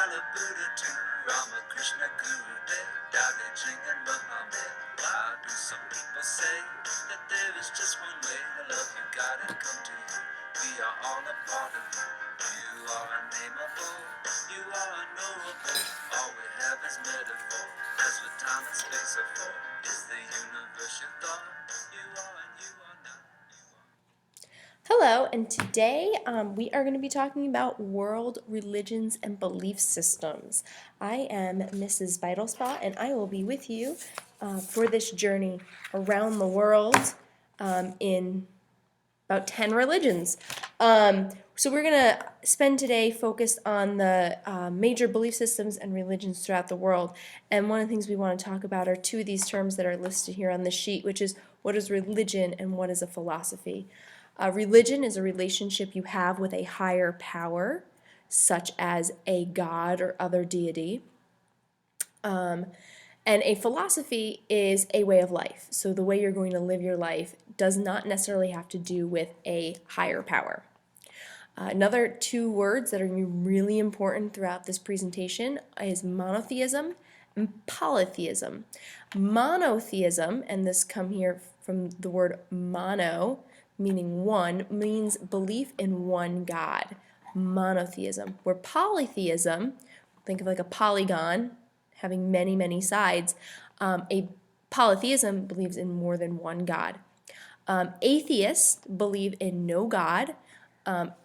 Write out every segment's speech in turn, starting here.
Kali, Buddha too, Rama, Krishna, Guru, Dev, Tao Te Ching, and Muhammad. Why do some people say that there is just one way to love you, God, and come to you? We are all a part of you. You are unnameable, you are unknowable. All we have is metaphor, as with time and space are for. Is the universe your thought? You are and you are not. Hello, and today we are going to be talking about world religions and belief systems. I am Mrs. Vitalspot, and I will be with you for this journey around the world in about 10 religions. So we're going to spend today focused on the major belief systems and religions throughout the world. And one of the things we want to talk about are two of these terms that are listed here on the sheet, which is what is religion and what is a philosophy. Religion is a relationship you have with a higher power, such as a god or other deity. And a philosophy is a way of life. So the way you're going to live your life does not necessarily have to do with a higher power. Another two words that are going to be really important throughout this presentation is monotheism and polytheism. Monotheism, and this come here from the word mono, meaning one, means belief in one God. Monotheism. Where polytheism, think of like a polygon having many, many sides. A polytheism believes in more than one God. Atheists believe in no God.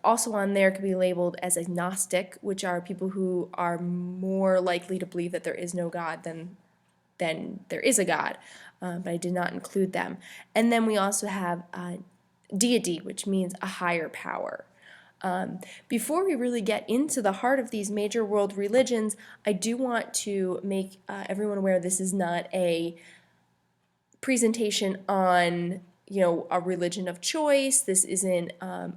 Also on there could be labeled as agnostic, which are people who are more likely to believe that there is no God than there is a God, but I did not include them. And then we also have deity, which means a higher power. Before we really get into the heart of these major world religions, I do want to make everyone aware this is not a presentation on a religion of choice. This isn't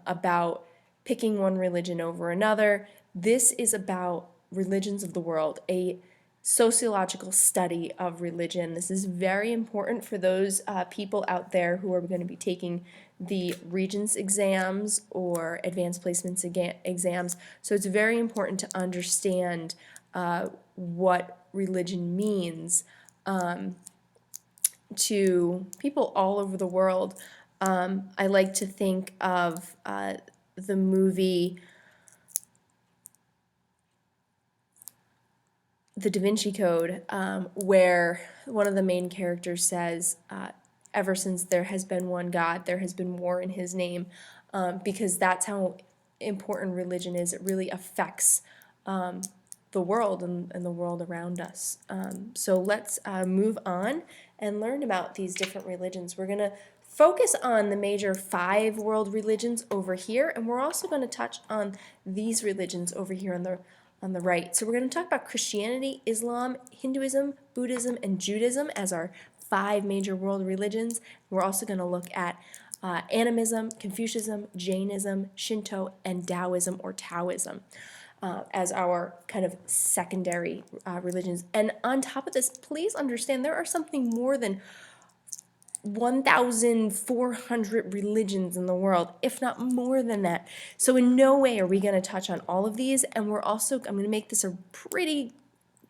about picking one religion over another. This is about religions of the world, a sociological study of religion. This is very important for those people out there who are going to be taking the Regents exams or advanced placements exams. So it's very important to understand what religion means to people all over the world. I like to think of the movie The Da Vinci Code, where one of the main characters says, ever since there has been one God, there has been war in his name, because that's how important religion is. It really affects the world and the world around us. So let's move on and learn about these different religions. We're going to focus on the major 5 world religions over here, and we're also going to touch on these religions over here on the right. So we're going to talk about Christianity, Islam, Hinduism, Buddhism, and Judaism as our 5 major world religions. We're also going to look at Animism, Confucianism, Jainism, Shinto, and Daoism or Taoism as our kind of secondary religions. And on top of this, please understand there are something more than 1,400 religions in the world, if not more than that. So in no way are we going to touch on all of these, and I'm going to make this a pretty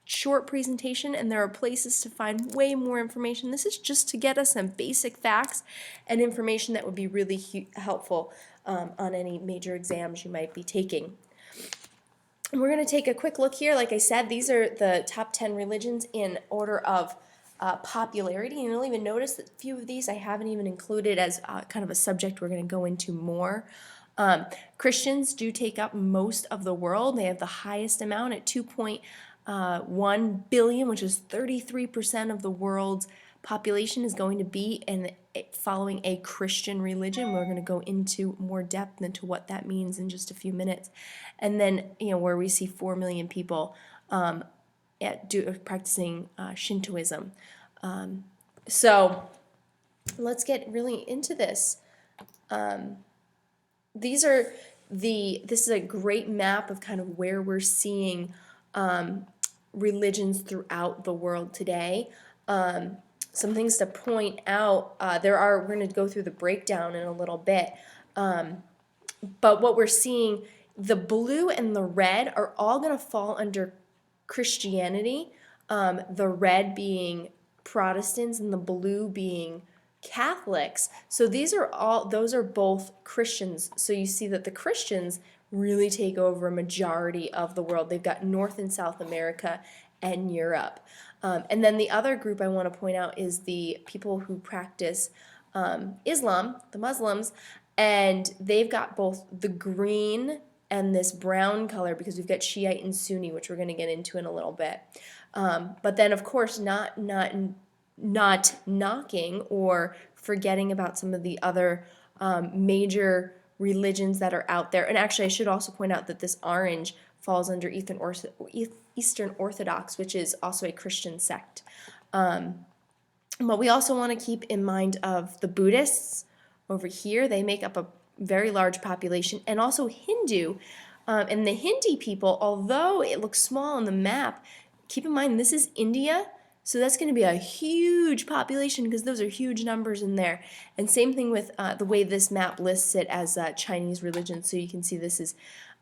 short presentation, and there are places to find way more information. This is just to get us some basic facts and information that would be really helpful on any major exams you might be taking. And we're going to take a quick look here. Like I said, these are the top 10 religions in order of popularity, and you'll even notice that a few of these I haven't even included as kind of a subject we're going to go into more. Christians do take up most of the world. They have the highest amount at 2.1 billion, which is 33% of the world's population is going to be following a Christian religion. We're going to go into more depth into what that means in just a few minutes. And then, where we see 4 million people practicing Shintoism. So let's get really into this. This is a great map of kind of where we're seeing religions throughout the world today. Some things to point out, we're going to go through the breakdown in a little bit, but what we're seeing, the blue and the red are all going to fall under Christianity, the red being Protestants and the blue being Catholics. So those are both Christians. So you see that the Christians really take over a majority of the world. They've got North and South America and Europe. And then the other group I want to point out is the people who practice Islam, the Muslims, and they've got both the green and this brown color because we've got Shiite and Sunni, which we're going to get into in a little bit. But then, of course, not knocking or forgetting about some of the other major religions that are out there. And actually, I should also point out that this orange falls under Eastern Orthodox, which is also a Christian sect. But we also want to keep in mind of the Buddhists over here. They make up a very large population, and also Hindu. And the Hindi people, although it looks small on the map, keep in mind this is India, so that's going to be a huge population because those are huge numbers in there. And same thing with the way this map lists it as Chinese religion. So you can see this is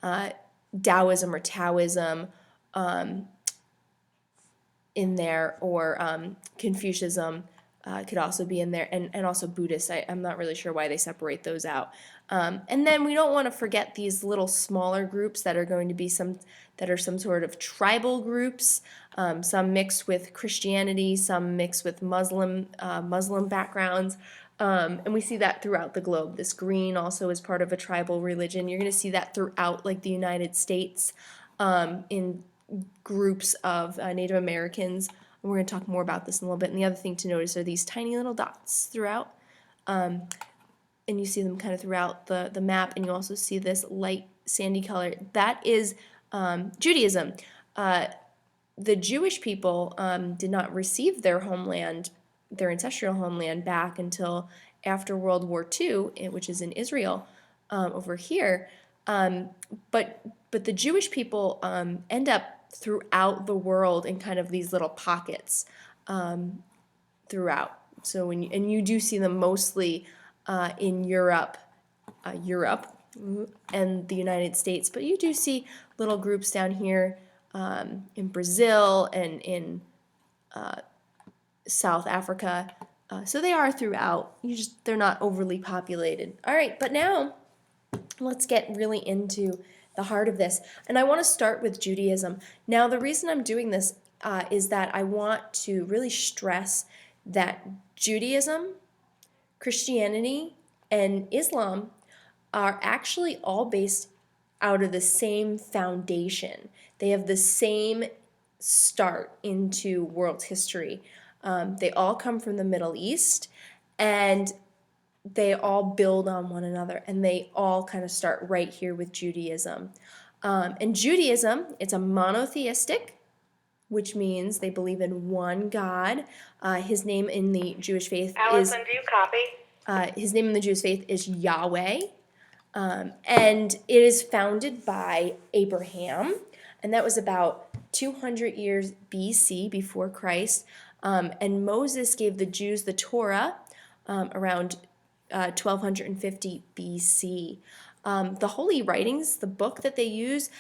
Daoism or Taoism in there, or Confucianism could also be in there, and also Buddhist. I'm not really sure why they separate those out. And then we don't want to forget these little smaller groups that are going to be some sort of tribal groups, some mixed with Christianity, some mixed with Muslim backgrounds. And we see that throughout the globe. This green also is part of a tribal religion. You're going to see that throughout, like the United States, in groups of Native Americans. We're going to talk more about this in a little bit. And the other thing to notice are these tiny little dots throughout. And you see them kind of throughout the map. And you also see this light sandy color. That is Judaism. The Jewish people did not receive their homeland, their ancestral homeland, back until after World War II, which is in Israel over here. But the Jewish people end up throughout the world in kind of these little pockets throughout. So and you do see them mostly in Europe and the United States, but you do see little groups down here in Brazil and in South Africa. So they are throughout. They're not overly populated. All right, but now let's get really into the heart of this. And I want to start with Judaism. Now, the reason I'm doing this is that I want to really stress that Judaism, Christianity, and Islam are actually all based out of the same foundation. They have the same start into world history. They all come from the Middle East, and they all build on one another, and they all kind of start right here with Judaism. And Judaism, it's a monotheistic, which means they believe in one God. His name in the Jewish faith Allison, do you copy? His name in the Jewish faith is Yahweh, and it is founded by Abraham, and that was about 200 years BC, before Christ. And Moses gave the Jews the Torah around 1250 BC. The Holy Writings, the book that they use,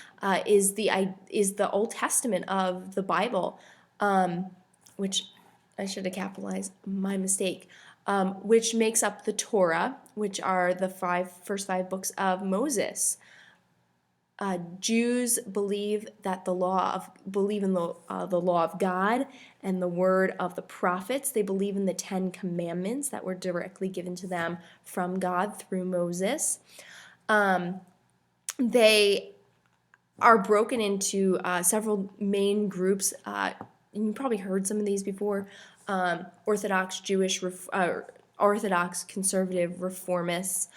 is the Old Testament of the Bible, which I should have capitalized, my mistake, which makes up the Torah, which are the first five books of Moses. Jews believe that the law of God and the word of the prophets. They believe in the 10 Commandments that were directly given to them from God through Moses. They are broken into several main groups. And you probably heard some of these before: Orthodox Jewish, Orthodox Conservative, Reformists.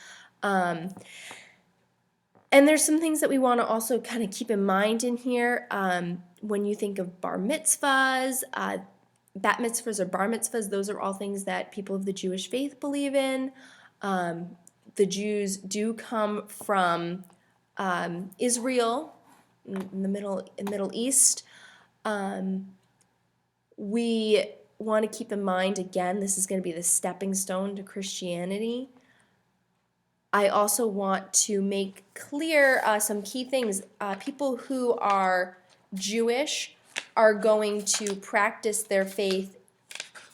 And there's some things that we want to also kind of keep in mind in here. When you think of bar mitzvahs, bat mitzvahs or bar mitzvahs, those are all things that people of the Jewish faith believe in. The Jews do come from Israel, in the Middle East. We want to keep in mind, again, this is going to be the stepping stone to Christianity. I also want to make clear some key things. People who are Jewish are going to practice their faith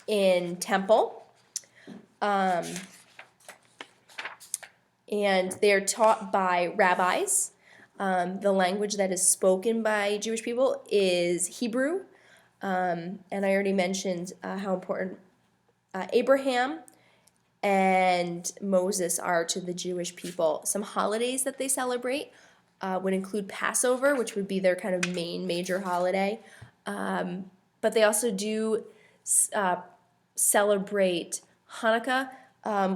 in temple. And they're taught by rabbis. The language that is spoken by Jewish people is Hebrew. And I already mentioned how important Abraham and Moses are to the Jewish people. Some holidays that they celebrate would include Passover, which would be their kind of main major holiday. But they also do celebrate Hanukkah,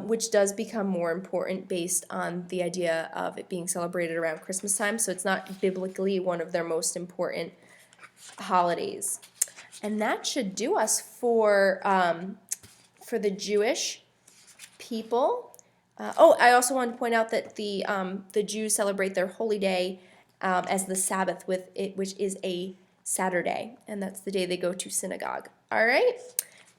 which does become more important based on the idea of it being celebrated around Christmas time. So it's not biblically one of their most important holidays. And that should do us for the Jewish people. I also want to point out that the Jews celebrate their holy day as the Sabbath, which is a Saturday, and that's the day they go to synagogue. All right,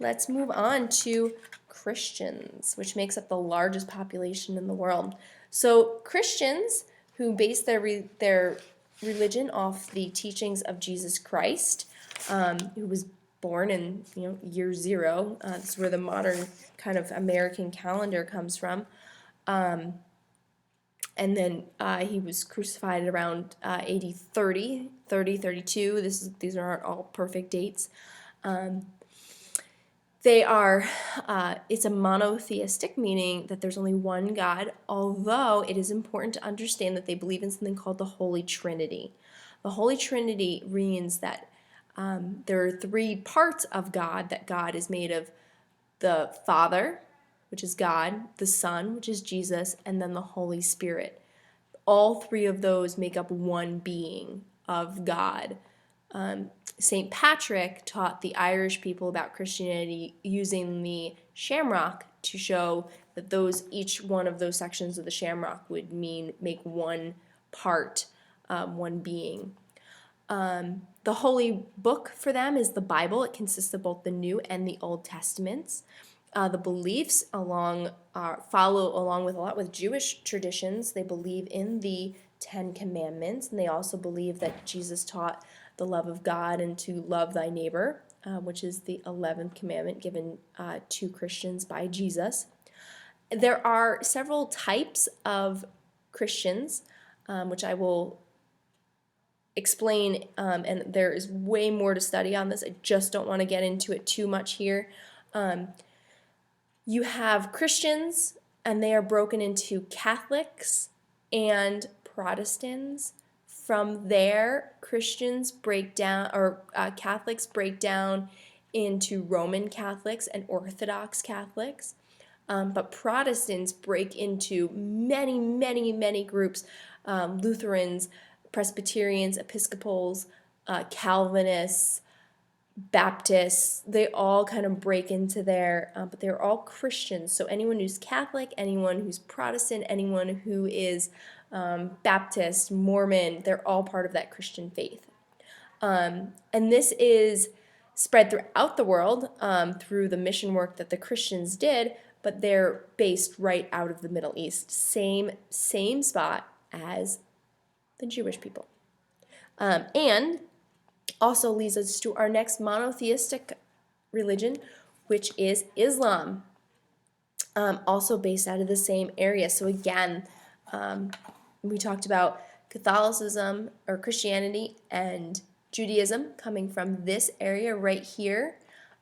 let's move on to Christians, which makes up the largest population in the world. So Christians who base their religion off the teachings of Jesus Christ, who was born in year zero. This is where the modern kind of American calendar comes from. And then he was crucified around AD 30, 32. These aren't all perfect dates. It's a monotheistic, meaning that there's only one God, although it is important to understand that they believe in something called the Holy Trinity. The Holy Trinity means that there are three parts of God, that God is made of: the Father, which is God, the Son, which is Jesus, and then the Holy Spirit. All three of those make up one being of God. St. Patrick taught the Irish people about Christianity using the shamrock to show that each one of those sections of the shamrock would make one part, one being. The holy book for them is the Bible. It consists of both the New and the Old Testaments. The beliefs follow along with a lot with Jewish traditions. They believe in the 10 Commandments, and they also believe that Jesus taught the love of God and to love thy neighbor, which is the 11th commandment given to Christians by Jesus. There are several types of Christians, which I will explain, and there is way more to study on this. I just don't want to get into it too much here. You have Christians, and they are broken into Catholics and Protestants. From there, Catholics break down into Roman Catholics and Orthodox Catholics. But Protestants break into many, many, many groups: Lutherans, Presbyterians, Episcopals, Calvinists, Baptists. They all kind of break into there, but they're all Christians. So anyone who's Catholic, anyone who's Protestant, anyone who is Baptist, Mormon, they're all part of that Christian faith. And this is spread throughout the world through the mission work that the Christians did, but they're based right out of the Middle East. Same spot as the Jewish people. And also leads us to our next monotheistic religion, which is Islam, also based out of the same area. So again, we talked about Catholicism or Christianity and Judaism coming from this area right here.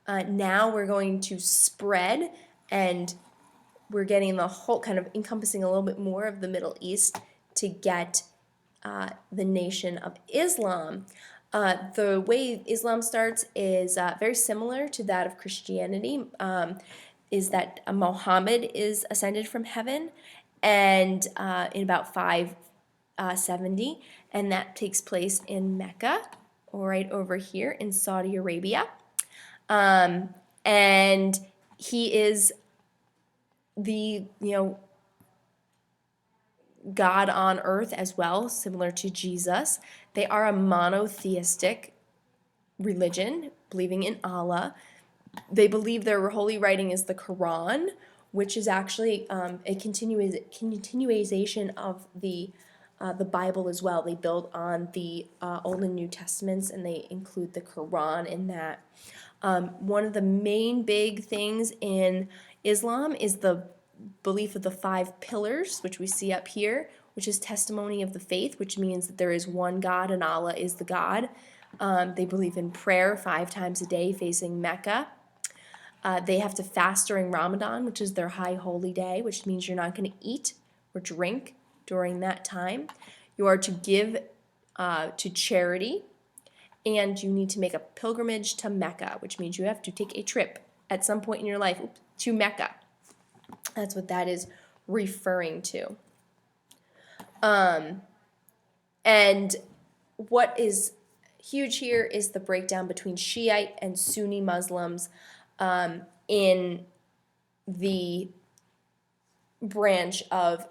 Now we're going to spread, and we're getting the whole, kind of encompassing a little bit more of the Middle East to get the nation of Islam. The way Islam starts is very similar to that of Christianity, is that Muhammad is ascended from heaven, and in about 570, and that takes place in Mecca, right over here in Saudi Arabia. And he is the, God on earth as well, similar to Jesus. They are a monotheistic religion, believing in Allah. They believe their holy writing is the Quran, which is actually a continuation of the the Bible as well. They build on the Old and New Testaments, and they include the Quran in that. One of the main big things in Islam is the belief of the 5 pillars, which we see up here, which is testimony of the faith, which means that there is one God and Allah is the God. They believe in prayer 5 times a day facing Mecca. They have to fast during Ramadan, which is their high holy day, which means you're not going to eat or drink during that time. You are to give to charity, and you need to make a pilgrimage to Mecca, which means you have to take a trip at some point in your life to Mecca. That's what that is referring to. And what is huge here is the breakdown between Shiite and Sunni Muslims in the branch of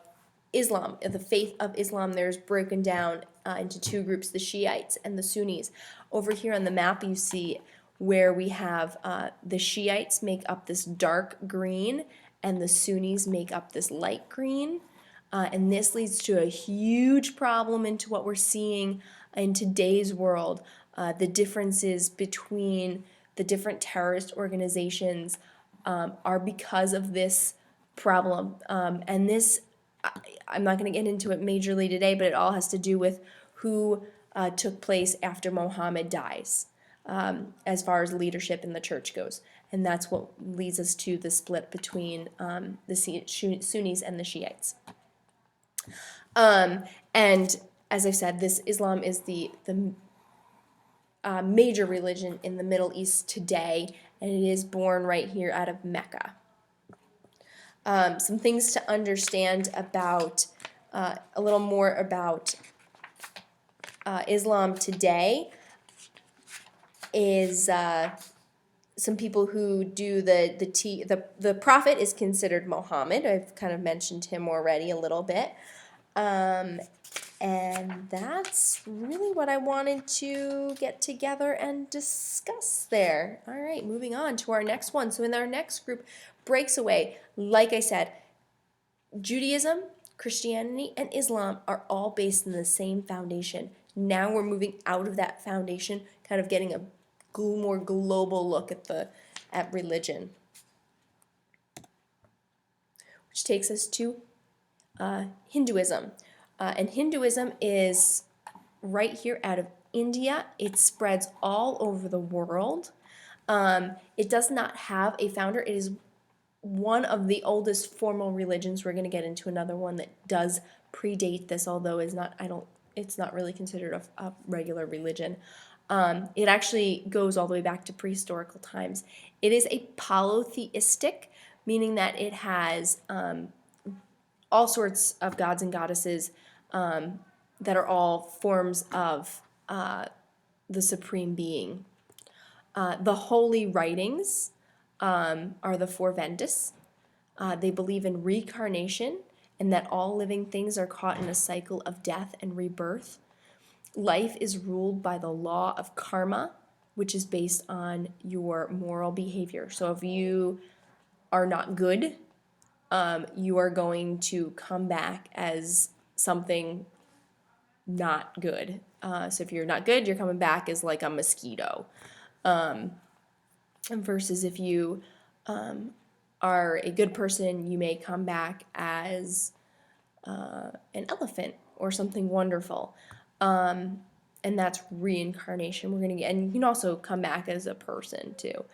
Islam, the faith of Islam. There's broken down into 2 groups, the Shiites and the Sunnis. Over here on the map you see where we have the Shiites make up this dark green and the Sunnis make up this light green. And this leads to a huge problem into what we're seeing in today's world. The differences between the different terrorist organizations are because of this problem. And this, I'm not going to get into it majorly today, but it all has to do with who took place after Muhammad dies, as far as leadership in the church goes. And that's what leads us to the split between the Sunnis and the Shiites. And as I've said, this Islam is the major religion in the Middle East today, and it is born right here out of Mecca. Some things to understand about, a little more about Islam today is some people who do the prophet is considered Muhammad. I've kind of mentioned him already a little bit. And that's really what I wanted to get together and discuss there. All right, moving on to our next one. So in our next group, breaks away. Like I said, Judaism, Christianity, and Islam are all based in the same foundation. Now we're moving out of that foundation, kind of getting a more global look at religion. Which takes us to Hinduism. And Hinduism is right here out of India. It spreads all over the world. It does not have a founder. It is one of the oldest formal religions. We're going to get into another one that does predate this, although it's not really considered a regular religion. It actually goes all the way back to prehistorical times. It is a polytheistic, meaning that it has all sorts of gods and goddesses that are all forms of the Supreme Being. The holy writings are the 4 Vedas. They believe in reincarnation and that all living things are caught in a cycle of death and rebirth. Life is ruled by the law of karma, which is based on your moral behavior. So if you are not good, you are going to come back as something not good. So if you're not good, you're coming back as like a mosquito. Versus if you are a good person, you may come back as an elephant or something wonderful. And that's reincarnation. And you can also come back as a person too.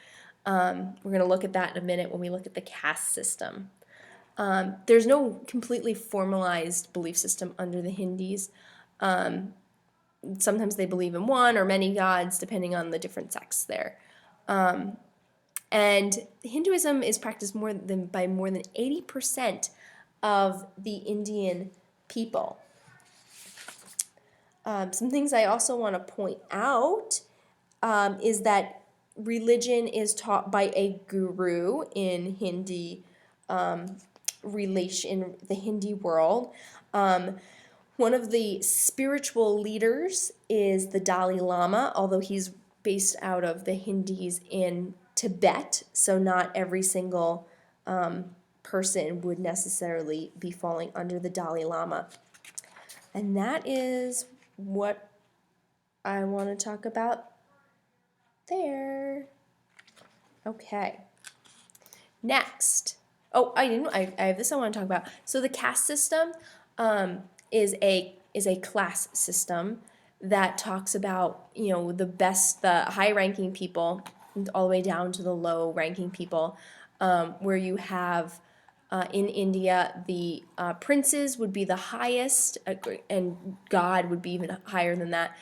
We're going to look at that in a minute when we look at the caste system. There's no completely formalized belief system under the Hindus. Sometimes they believe in one or many gods, depending on the different sects there. And Hinduism is practiced by more than 80% of the Indian people. Some things I also want to point out is that religion is taught by a guru in Hindi in the Hindi world. One of the spiritual leaders is the Dalai Lama, although he's based out of the Hindus in Tibet, so not every single person would necessarily be falling under the Dalai Lama. And that is what I want to talk about there. Okay. Next. Oh, I have this I want to talk about. So the caste system is a class system that talks about, the high ranking people all the way down to the low ranking people, where you have in India, the princes would be the highest, and God would be even higher than that.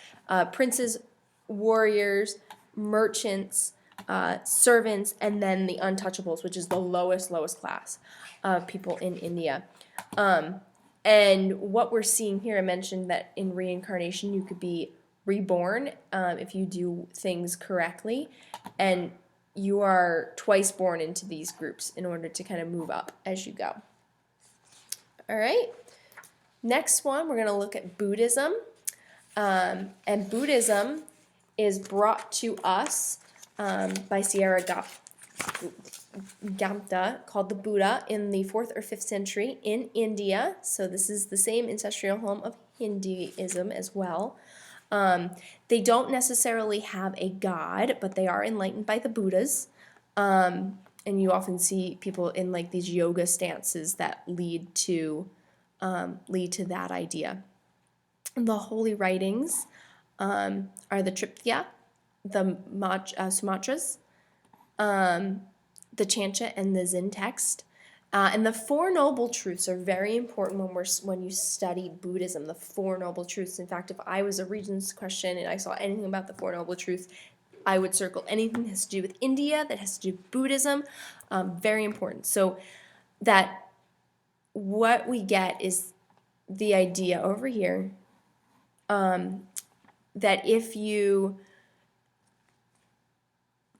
Princes, warriors, merchants, servants, and then the untouchables, which is the lowest class of people in India. And what we're seeing here, I mentioned that in reincarnation you could be reborn if you do things correctly, and you are twice born into these groups in order to kind of move up as you go. All right. Next one, we're going to look at Buddhism. And Buddhism is brought to us by Sierra Gamta, called the Buddha, in the 4th or 5th century in India. So this is the same ancestral home of Hinduism as well. They don't necessarily have a god, but they are enlightened by the Buddhas. And you often see people in like these yoga stances that lead to that idea. The holy writings are the Triptya, the Sumatras, the Chancha, and the Zen text. And the Four Noble Truths are very important when you study Buddhism, the Four Noble Truths. In fact, if I was a Regents question and I saw anything about the Four Noble Truths, I would circle anything that has to do with India, that has to do with Buddhism. Very important. So that what we get is the idea over here that if you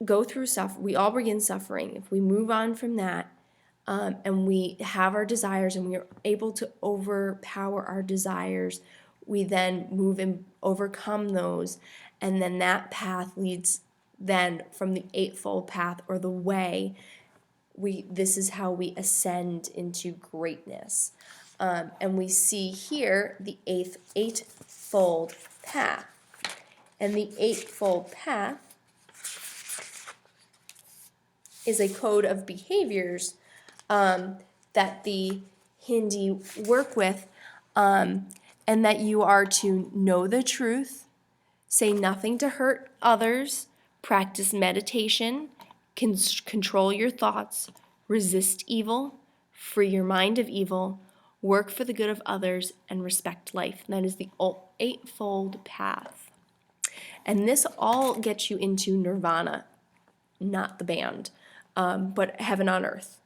go through suffering, we all begin suffering. If we move on from that, and we have our desires and we are able to overpower our desires, we then move and overcome those, and then that path leads then from the Eightfold Path, or the way. This is how we ascend into greatness. And we see here the Eightfold Path. And the Eightfold Path is a code of behaviors that the Hindi work with, and that you are to know the truth, say nothing to hurt others, practice meditation, control your thoughts, resist evil, free your mind of evil, work for the good of others, and respect life. And that is the Eightfold Path. And this all gets you into nirvana, not the band, but heaven on earth.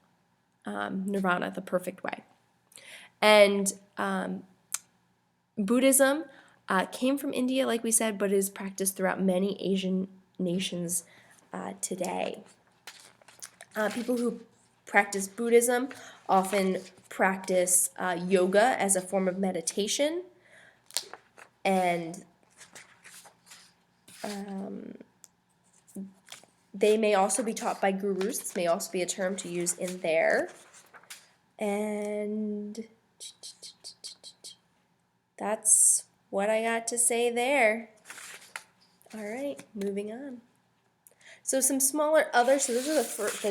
Nirvana, the perfect way. And Buddhism came from India, like we said, but is practiced throughout many Asian nations today. People who practice Buddhism often practice yoga as a form of meditation, and they may also be taught by gurus. This may also be a term to use in there. And that's what I got to say there. All right, moving on. So some smaller others. So those are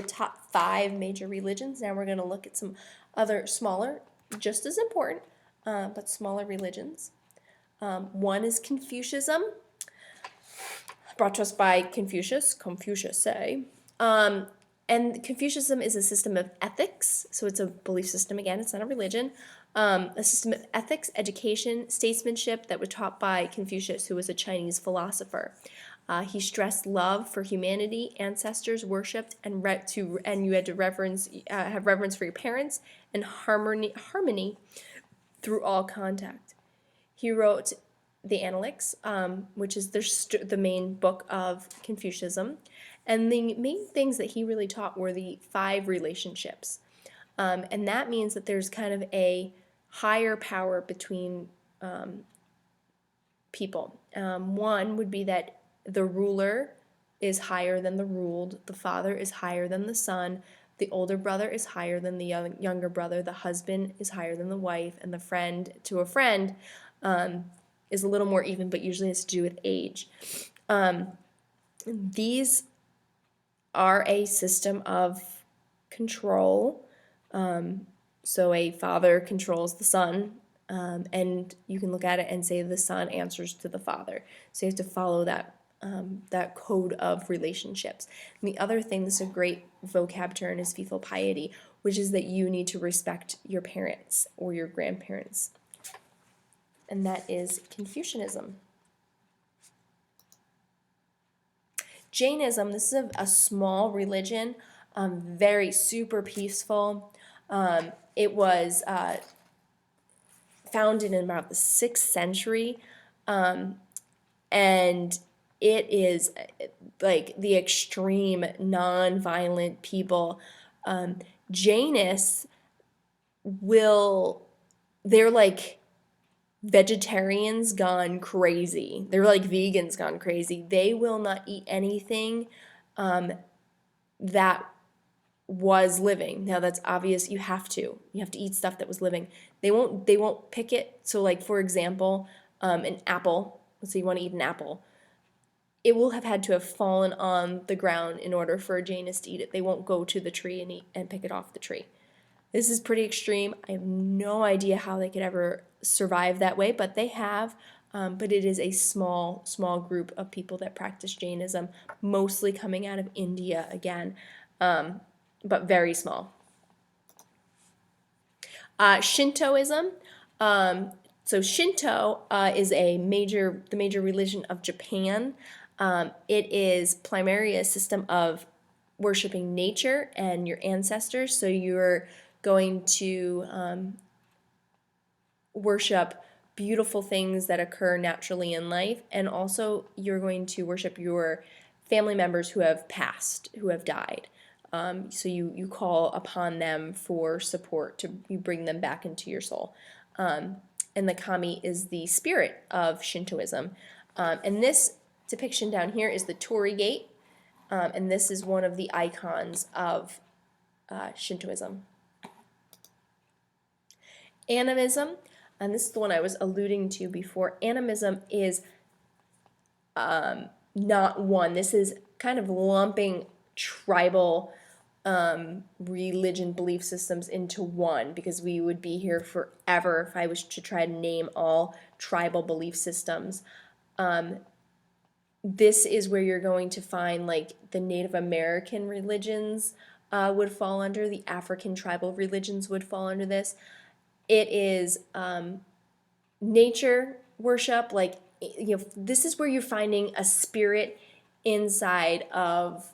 the top 5 major religions. Now we're going to look at some other smaller, just as important, but smaller religions. One is Confucianism, brought to us by Confucius say. And Confucianism is a system of ethics, so it's a belief system again, it's not a religion. A system of ethics, education, statesmanship that was taught by Confucius, who was a Chinese philosopher. He stressed love for humanity, ancestors worshipped, and you had to have reverence for your parents, and harmony through all contact. He wrote the Analects, which is the main book of Confucianism. And the main things that he really taught were the 5 relationships. And that means that there's kind of a higher power between people. One would be that the ruler is higher than the ruled, the father is higher than the son, the older brother is higher than the younger brother, the husband is higher than the wife, and the friend to a friend is a little more even, but usually has to do with age. These are a system of control. So a father controls the son, and you can look at it and say the son answers to the father. So you have to follow that code of relationships. And the other thing, this is a great vocab term, is filial piety, which is that you need to respect your parents or your grandparents. And that is Confucianism. Jainism, this is a small religion, very super peaceful. It was founded in about the 6th century, and it is like the extreme non-violent people. Jainists they're like vegetarians gone crazy. They're like vegans gone crazy. They will not eat anything that was living. Now that's obvious. You have to eat stuff that was living. They won't pick it. So like, for example, an apple, let's say you want to eat an apple. It will have had to have fallen on the ground in order for a Jainist to eat it. They won't go to the tree and pick it off the tree. This is pretty extreme. I have no idea how they could ever survive that way, but they have. But it is a small group of people that practice Jainism, mostly coming out of India again, but very small. Shintoism. So Shinto is the major religion of Japan. It is primarily a system of worshiping nature and your ancestors. So you're going to worship beautiful things that occur naturally in life, and also you're going to worship your family members who have passed, who have died. So you call upon them for support, you bring them back into your soul. And the kami is the spirit of Shintoism. And this depiction down here is the Torii Gate, and this is one of the icons of Shintoism. Animism, and this is the one I was alluding to before. Animism is not one. This is kind of lumping tribal religion belief systems into one, because we would be here forever if I was to try to name all tribal belief systems. This is where you're going to find like the Native American religions would fall under, the African tribal religions would fall under this. It is nature worship, like, this is where you're finding a spirit inside of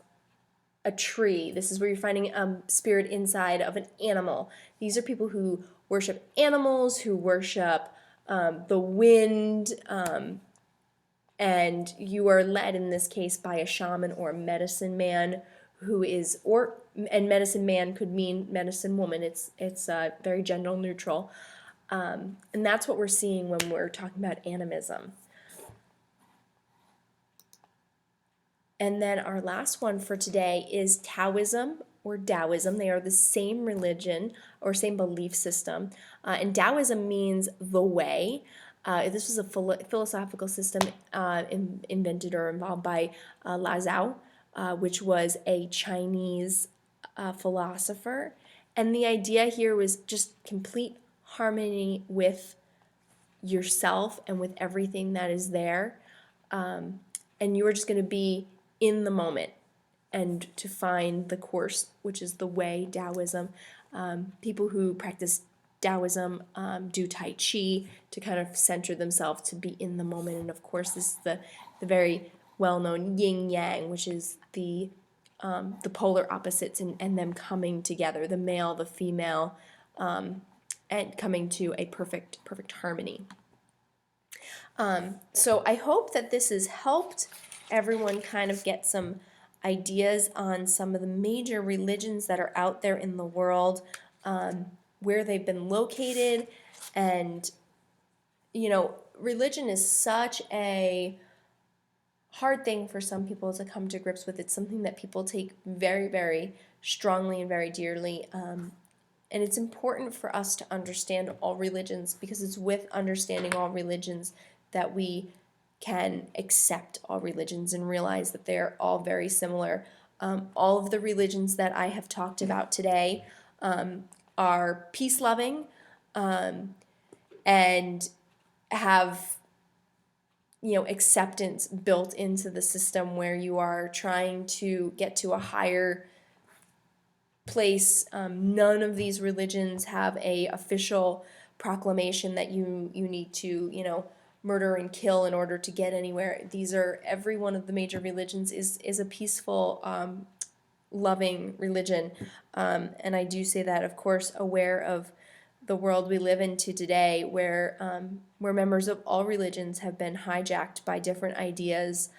a tree. This is where you're finding a spirit inside of an animal. These are people who worship animals, who worship the wind, and you are led in this case by a shaman or a medicine man and medicine man could mean medicine woman. It's very gender neutral. And that's what we're seeing when we're talking about animism. And then our last one for today is Taoism or Daoism. They are the same religion or same belief system. And Daoism means the way. This was a philosophical system invented or involved by Lao Tzu, which was a Chinese philosopher. And the idea here was just complete harmony with yourself and with everything that is there. And you are just going to be in the moment and to find the course, which is the way, Daoism. People who practice Daoism do Tai Chi to kind of center themselves to be in the moment. And of course, this is the very well-known yin yang, which is the polar opposites and them coming together, the male, the female, and coming to a perfect harmony. So I hope that this has helped everyone kind of get some ideas on some of the major religions that are out there in the world, where they've been located. And religion is such a hard thing for some people to come to grips with. It's something that people take very, very strongly and very dearly. And it's important for us to understand all religions, because it's with understanding all religions that we can accept all religions and realize that they're all very similar. All of the religions that I have talked about today are peace-loving and have acceptance built into the system, where you are trying to get to a higher place. None of these religions have a official proclamation that you need to murder and kill in order to get anywhere. Every one of the major religions is a peaceful, loving religion, and I do say that, of course, aware of the world we live into today, where members of all religions have been hijacked by different ideas,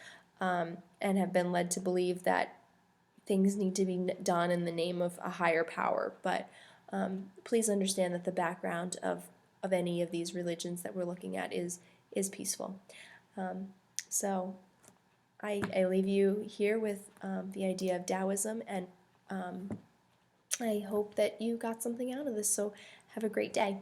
and have been led to believe that things need to be done in the name of a higher power. But please understand that the background of any of these religions that we're looking at is peaceful. So I leave you here with the idea of Taoism, and I hope that you got something out of this. So have a great day.